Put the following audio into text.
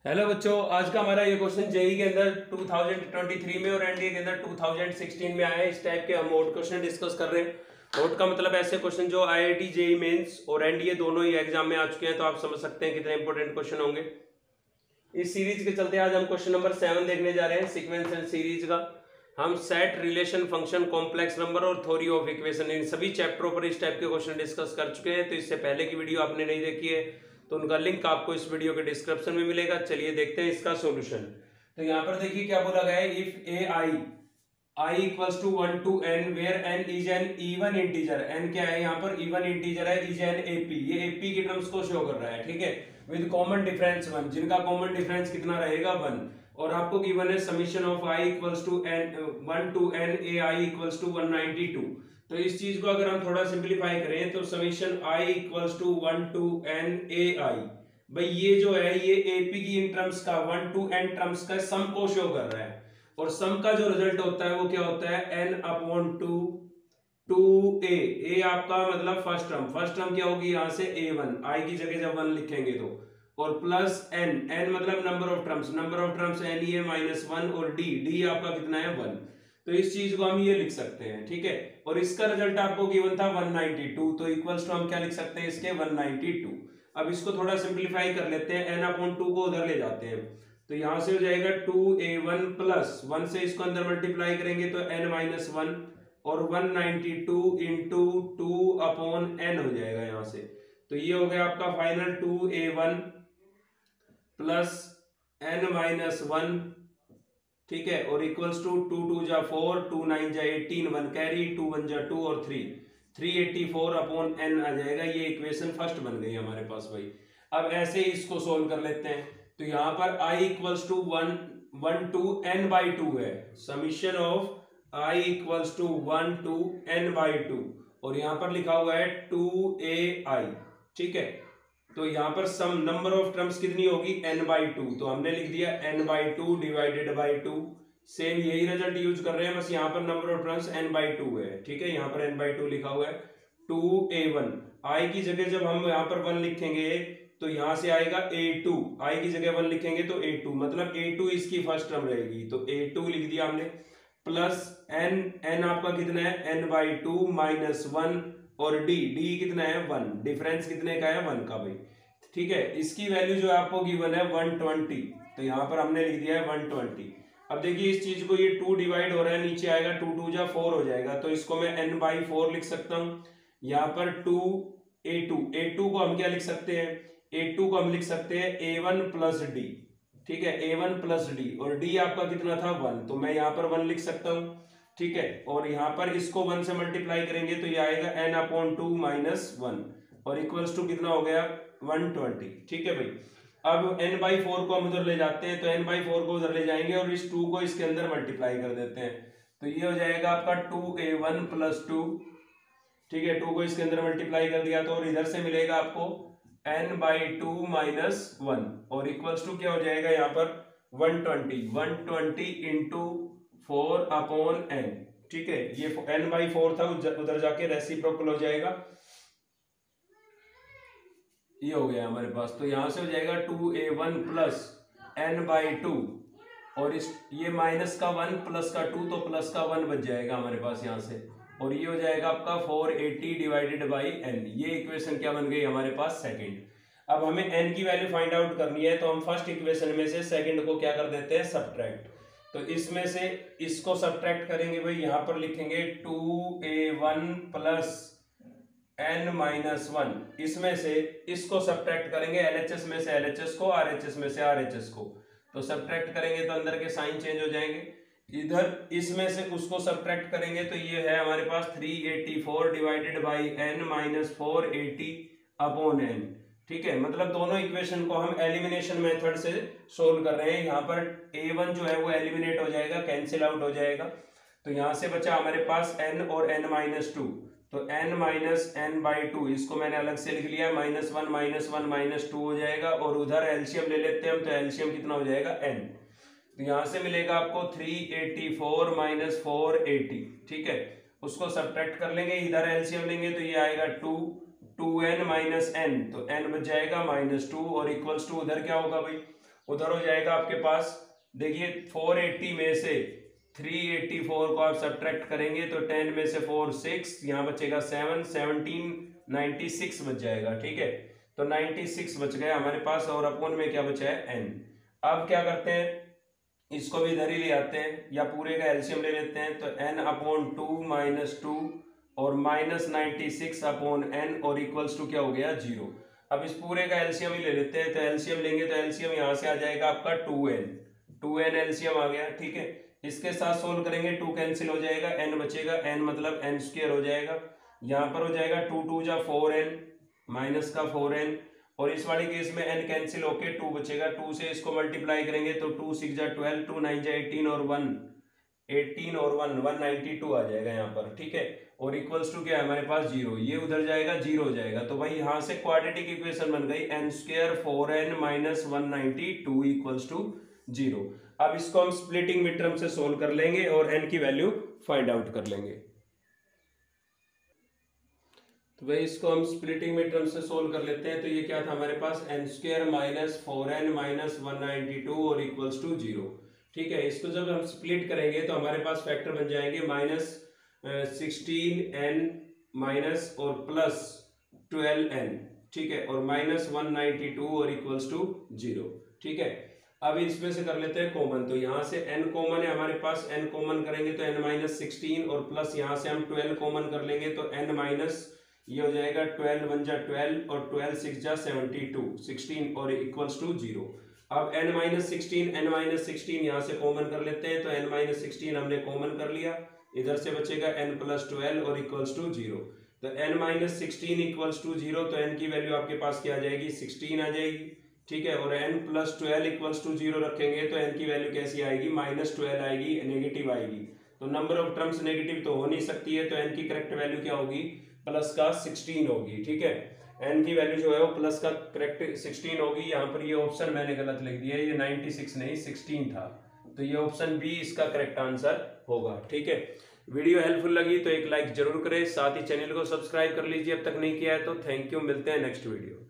Hello बच्चों, आज का हमारा ये क्वेश्चन जेई के अंदर 2023 में और एनडीए के अंदर 2016 में आया है। इस टाइप के हम मोड क्वेश्चन डिस्कस कर रहे हैं। मोड का मतलब ऐसे क्वेश्चन जो आईआईटी जेई मेंस और एनडीए दोनों ही एग्जाम में आ चुके हैं, तो आप समझ सकते हैं कितने इंपॉर्टेंट क्वेश्चन होंगे। इस सीरीज के चलते आज हम क्वेश्चन नंबर 7 देखने जा रहे हैं सीक्वेंस एंड सीरीज का। हम set, relation, function, complex number और थ्योरी ऑफ इक्वेशन, इन सभी चैप्टरों पर इस टाइप के क्वेश्चन डिस्कस कर चुके हैं। तो इससे पहले की वीडियो आपने नहीं देखी है तो उनका लिंक आपको इस वीडियो के डिस्क्रिप्शन में मिलेगा। चलिए देखते हैं इसका सॉल्यूशन। तो यहाँ पर देखिए क्या बोला गया है, if a i equals to 1 to n where n is an even integer. n क्या है, यहाँ पर इवन इंटीजर है, इज एन एपी, ये एपी की टर्म्स को शो कर रहा है, ठीक है, विद कॉमन डिफरेंस 1, जिनका कॉमन डिफरेंस कितना रहेगा 1। और आपको गिवन है summation of i equals to n 1 to n a i equals to 192। तो इस चीज को अगर हम थोड़ा सिंप्लीफाई करें तो summation i equals to 1 to n a i, भाई ये जो है ये एपी की इन टर्म्स का 1 to n टर्म्स का सम को शो कर रहा है। और सम का जो रिजल्ट होता है वो क्या होता है, n अपॉन टू ए आपका मतलब फर्स्ट टर्म क्या होगी, यहां से a1, आई की जगह जब 1 लिखेंगे तो, और प्लस n मतलब नंबर ऑफ टर्म्स n ही है -1, और d आपका कितना है 1। तो इस चीज को हम ये लिख सकते हैं, ठीक है। और इसका रिजल्ट आपको गिवन था 192, तो इक्वल्स टू हम क्या लिख सकते हैं इसके 192। अब इसको थोड़ा सिंप्लीफाई कर लेते हैं, n अपॉन 2 को उधर ले जाते हैं, तो यहां से हो जाएगा 2a1 प्लस 1 से इसको अंदर मल्टीप्लाई करेंगे तो n-1, और 192 इंटू 2 अपॉन n हो जाएगा यहाँ से। तो ये हो गया आपका फाइनल 2a1 प्लस n-1, ठीक है, और इक्वल्स टू 2 2 जा 4, 2 9 जा 18, 1 कैरी, 2 1 जा 2 और 3, 384 अपॉन n आ जाएगा। ये इक्वेशन फर्स्ट बन गई हमारे पास भाई। अब ऐसे ही इसको सोल्व कर लेते हैं। तो यहाँ पर i equals to 1 to n/2 है, summation of i equals to 1 to n/2, और यहाँ पर लिखा हुआ है 2ai, ठीक है। तो यहाँ पर सम नंबर ऑफ टर्म्स कितनी होगी, n/2, तो हमने लिख दिया n/2 डिवाइडेड बाई 2। सेम यही रिजल्ट यूज कर रहे हैं, बस यहाँ पर नंबर ऑफ टर्म्स n/2 है, ठीक है। यहाँ पर n/2 लिखा हुआ है। 2a1, आई की जगह जब हम यहाँ पर 1 लिखेंगे तो यहाँ से आएगा a2, आई की जगह 1 लिखेंगे तो a2, मतलब a2 इसकी फर्स्ट टर्म रहेगी, तो a2 लिख दिया हमने, प्लस n आपका कितना है n/2 -1, और d कितना है 1, डिफरेंस कितने का है 1 का भाई, ठीक है। इसकी वैल्यू जो आपको गिवन है 120, तो यहाँ पर हमने लिख दिया है 120। अब देखिए इस चीज को, ये 2 डिवाइड हो रहा है, नीचे आएगा 2 2 जा 4 हो जाएगा, तो इसको मैं n/4 लिख सकता हूँ। यहाँ पर 2a2 को हम क्या लिख सकते हैं, a2 को हम लिख सकते हैं a1 प्लस डी, ठीक है, a1 प्लस डी, और d आपका कितना था 1, तो मैं यहाँ पर 1 लिख सकता हूँ, ठीक है। और यहाँ पर इसको 1 से मल्टीप्लाई करेंगे तो ये आएगा n/2 -1, और इक्वल्स टू कितना हो गया 120, ठीक है भाई। अब n/4 को हम उधर ले जाते हैं, तो n/4 को उधर ले जाएंगे और इस 2 को इसके अंदर मल्टीप्लाई कर देते हैं, तो ये हो जाएगा आपका 2a1 प्लस 2, ठीक है। 2 को इसके अंदर मल्टीप्लाई कर दिया तो, और इधर से मिलेगा आपको n/2 -1, और इक्वल्स टू क्या हो जाएगा यहाँ पर 120 इंटू 4 अपॉन n, ठीक है। ये n/4 था, उधर जाके रेसिप्रोकल हो जाएगा, ये हो गया हमारे पास। तो यहां से हो जाएगा 2a1 प्लस n/2, और इस ये माइनस का 1 प्लस का 2, तो प्लस का 1 बच जाएगा हमारे पास यहाँ से, और ये हो जाएगा आपका 480 डिवाइडेड बाई n। ये इक्वेशन क्या बन गई हमारे पास, सेकंड। अब हमें n की वैल्यू फाइंड आउट करनी है, तो हम फर्स्ट इक्वेशन में से सेकंड को क्या कर देते हैं, सब्ट्रैक्ट। तो इसमें से इसको सब्ट्रैक्ट करेंगे भाई, यहां पर लिखेंगे 2a1 प्लस n-1, इसमें से इसको सब्ट्रैक्ट करेंगे, LHS में से LHS को, RHS में से RHS को, तो सब्ट्रैक्ट करेंगे तो अंदर के साइन चेंज हो जाएंगे। इधर इसमें से उसको सब्ट्रैक्ट करेंगे तो ये है हमारे पास 384 divided by n -480 upon n, ठीक है। मतलब दोनों इक्वेशन को हम एलिमिनेशन मेथड से सोल्व कर रहे हैं। यहाँ पर a1 जो है वो एलिमिनेट हो जाएगा, कैंसिल आउट हो जाएगा, तो यहाँ से बचा हमारे पास n और n-2, तो n-n/2 इसको मैंने अलग से लिख लिया, -1 -2 हो जाएगा, और उधर एलसीएम ले लेते हैं हम, तो एलसीएम कितना हो जाएगा n, तो यहां से मिलेगा आपको 384 -480, ठीक है। उसको सब्ट्रैक्ट कर लेंगे, इधर एलसीएम लेंगे तो ये आएगा 2n -n, तो n बच जाएगा -2, और इक्वल्स टू उधर क्या होगा भाई, उधर हो जाएगा आपके पास, देखिए 480 में से 384 को आप सब्ट्रैक्ट करेंगे तो 10 में से 4 6, यहाँ बचेगा 7, 17 96 बच जाएगा। ठीक है, तो 96 बच गया हमारे पास, और अपोन में क्या बचा है n। अब क्या करते हैं, इसको भी इधर ही ले आते हैं या पूरे का एलसीएम ले लेते हैं, तो n अपॉन 2 माइनस 2 और माइनस 96 अपॉन n और इक्वल्स टू क्या हो गया 0। अब इस पूरे का एलसीएम ही ले लेते हैं, तो एलसीएम लेंगे तो एलसीएम यहाँ से आ जाएगा आपका 2n एलसीएम आ गया। ठीक है, इसके साथ सोल्व करेंगे, 2 कैंसिल हो जाएगा, n बचेगा, n मतलब n स्क्वायर हो जाएगा, यहाँ पर हो जाएगा 2 2 जा 4n माइनस का 4n, और इस वाले केस में n कैंसिल होके 2 बचेगा, 2 से इसको मल्टीप्लाई करेंगे तो 2 6 जा 12, 2 9 जा 18 और 1 192 आ जाएगा यहाँ पर। ठीक है, और इक्वल्स टू क्या है हमारे पास 0, ये उधर जाएगा 0 हो जाएगा, तो भाई यहाँ से क्वाड्रेटिक इक्वेशन बन गई n square 4n minus 192 equals to 0। अब इसको हम स्प्लिटिंग मिड टर्म से सोल्व कर लेंगे और n की वैल्यू फाइंड आउट कर लेंगे। तो भाई इसको हम स्प्लिटिंग मिड टर्म से सोल्व कर लेते हैं, तो ये क्या था हमारे पास n square minus 4n minus 192 और इक्वल्स टू 0। ठीक है, इसको जब हम स्प्लिट करेंगे तो हमारे पास फैक्टर बन जाएंगे माइनस 16n माइनस और प्लस 12n। ठीक है, और माइनस 192 और इक्वल्स टू 0। ठीक है, अब इसमें से कर लेते हैं कॉमन, तो यहाँ से n कॉमन है हमारे पास, n कॉमन करेंगे तो n माइनस 16 और प्लस यहाँ से हम 12 कॉमन कर लेंगे तो n माइनस ये हो जाएगा 12 1 जा 12 और 12 6 जा 72 16 और इक्वल्स टू 0। अब n माइनस 16 यहाँ से कॉमन कर लेते हैं, तो n माइनस 16 हमने कॉमन कर लिया, इधर से बचेगा n प्लस 12 और इक्वल्स टू 0। तो n माइनस 16 इक्वल्स टू 0, तो n की वैल्यू आपके पास क्या आ जाएगी 16 आ जाएगी। ठीक है, और n प्लस 12 इक्वल्स टू 0 रखेंगे तो n की वैल्यू कैसी आएगी माइनस 12 आएगी, नेगेटिव आएगी। तो नंबर ऑफ टर्म्स नेगेटिव तो हो नहीं सकती है, तो n की करेक्ट वैल्यू क्या होगी प्लस का 16 होगी। ठीक है, n की वैल्यू जो है वो प्लस का करेक्ट 16 होगी। यहाँ पर ये ऑप्शन मैंने गलत लिख दिया, ये 96 नहीं 16 था, तो ये ऑप्शन बी इसका करेक्ट आंसर होगा। ठीक है, वीडियो हेल्पफुल लगी तो एक लाइक जरूर करें, साथ ही चैनल को सब्सक्राइब कर लीजिए अब तक नहीं किया है तो। थैंक यू, मिलते हैं नेक्स्ट वीडियो।